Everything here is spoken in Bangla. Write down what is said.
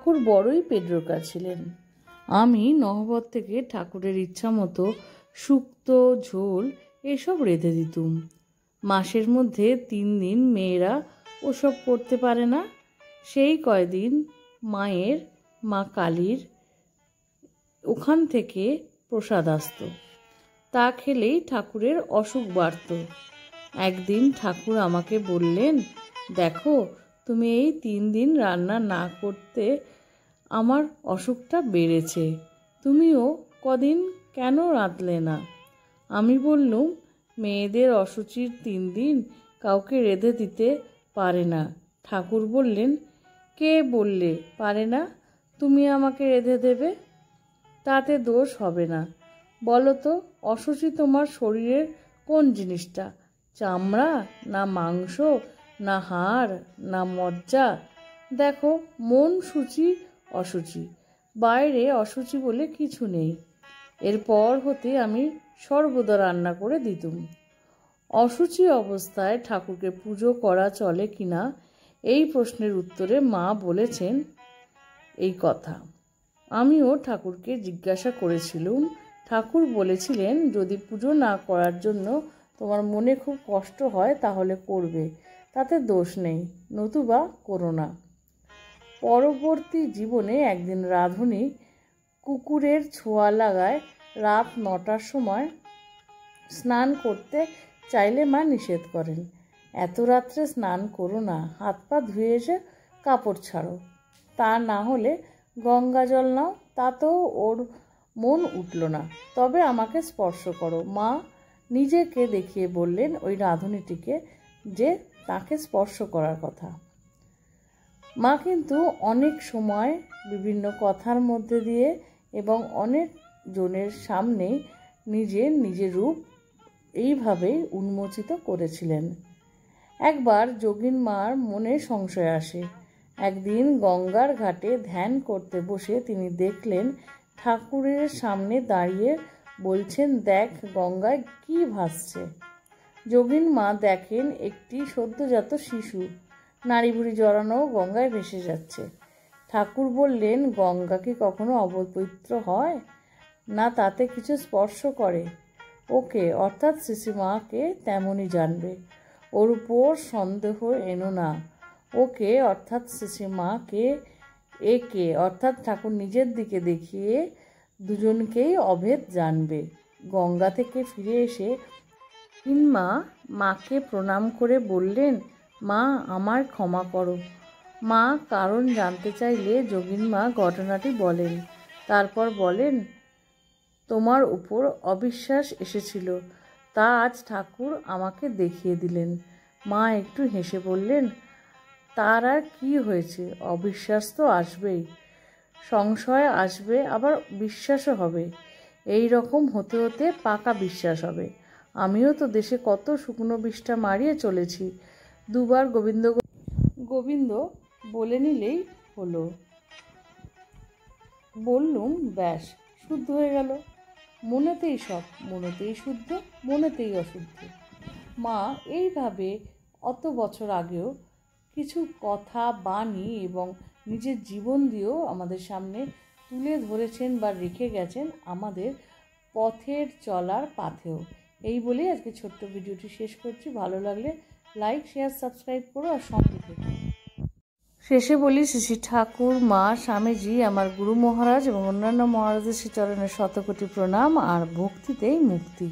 ঠাকুর বড়ই পেটরোকা ছিলেন। আমি নহবত থেকে ঠাকুরের ইচ্ছা মতো শুক্তো, ঝোল এসব রেঁধে দিতুম। মাসের মধ্যে 3 দিন মেয়েরা ওসব করতে পারে না। সেই কয়দিন মায়ের, মা কালীর ওখান থেকে প্রসাদ আসত। তা খেলেই ঠাকুরের অসুখ বাড়ত। একদিন ঠাকুর আমাকে বললেন, দেখো, তুমি এই 3 দিন রান্না না করতে আমার অসুখটা বেড়েছে। তুমিও কদিন কেন রাঁধলে না? আমি বললুম, মেয়েদের অসুচির 3 দিন কাউকে রেঁধে দিতে পারে না। ঠাকুর বললেন, কে বললে পারে না? তুমি আমাকে রেঁধে দেবে, তাতে দোষ হবে না। বলো তো, অসুচি তোমার শরীরের কোন জিনিসটা? চামড়া, না মাংস, না হাড়, না মজ্জা? দেখো, মন সূচি অসুচি, বাইরে অসুচি বলে কিছু নেই। এরপর হতে আমি সর্বদা রান্না করে দিতুম। অসুচি অবস্থায় ঠাকুরকে পুজো করা চলে কিনা এই প্রশ্নের উত্তরে মা বলেছেন এই কথা। আমিও ঠাকুরকে জিজ্ঞাসা করেছিলুম। ঠাকুর বলেছিলেন, যদি পুজো না করার জন্য তোমার মনে খুব কষ্ট হয় তাহলে করবে, তাতে দোষ নেই, নতুবা করো না। পরবর্তী জীবনে একদিন রাঁধুনি কুকুরের ছোঁয়া লাগায় রাত 9টার সময় স্নান করতে চাইলে মা নিষেধ করেন। এত রাত্রে স্নান করো না, হাত পা ধুয়ে এসে কাপড় ছাড়ো, তা না হলে গঙ্গা জল নাও। তাতেও ওর মন উঠল না। তবে আমাকে স্পর্শ করো। মা নিজেকে দেখিয়ে বললেন ওই রাঁধুনিটিকে যে তাকে স্পর্শ করার কথা। মা কিন্তু অনেক সময় বিভিন্ন কথার মধ্যে দিয়ে এবং অনেক জনের সামনে নিজের রূপ এইভাবেই উন্মোচিত করেছিলেন। একবার যোগিন মার মনে সংশয় আসে। একদিন গঙ্গার ঘাটে ধ্যান করতে বসে তিনি দেখলেন ঠাকুরের সামনে দাঁড়িয়ে বলছেন, দেখ গঙ্গায় কি ভাসছে। যোগিন মা দেখেন একটি সদ্যজাত শিশু নাড়ি ভুড়ি জড়ানো গঙ্গায় ভেসে যাচ্ছে। ঠাকুর বললেন, গঙ্গা কি কখনো অপবিত্র হয় না? তাতে কিছু স্পর্শ করে ওকে, অর্থাৎ শ্রীশ্রীমাকে তেমনই জানবে। ওর উপর সন্দেহ এনো না। ওকে অর্থাৎ শ্রীশ্রীমাকে, একে অর্থাৎ ঠাকুর নিজের দিকে দেখিয়ে দুজনকেই অভেদ জানবে। গঙ্গা থেকে ফিরে এসে মা মাকে প্রণাম করে বললেন, মা, আমার ক্ষমা করো। মা কারণ জানতে চাইলে যোগিন মা ঘটনাটি বলেন। তারপর বলেন, তোমার উপর অবিশ্বাস এসেছিল, তা আজ ঠাকুর আমাকে দেখিয়ে দিলেন। মা একটু হেসে বললেন, তার আর কি হয়েছে? অবিশ্বাস তো আসবেই, সংশয় আসবে, আবার বিশ্বাসও হবে। এই রকম হতে হতে পাকা বিশ্বাস হবে। আমিও তো দেশে কত শুকনো বিষ্ঠা মারিয়ে চলেছি। 2 বার গোবিন্দ গোবিন্দ বলে নিলেই হলো। বললুম, ব্যাস, শুদ্ধ হয়ে গেল। মনেতেই সব, মনেতেই শুদ্ধ, মনেতেই অশুদ্ধ। মা এইভাবে অত বছর আগেও কিছু কথা, বাণী এবং নিজের জীবন দিয়েও আমাদের সামনে তুলে ধরেছেন বা রেখে গেছেন আমাদের পথের চলার পাথেও। এই বলেই আজকে ছোট্ট ভিডিওটি শেষ করছি। ভালো লাগলে লাইক, শেয়ার, সাবস্ক্রাইব করো আর সঙ্গে থেকো। শেষে বলি, শ্রী ঠাকুর, মা, স্বামীজি, আমার গুরু মহারাজ এবং অন্যান্য মহারাজের শ্রীচরণের শতকোটি প্রণাম, আর ভক্তিতেই মুক্তি।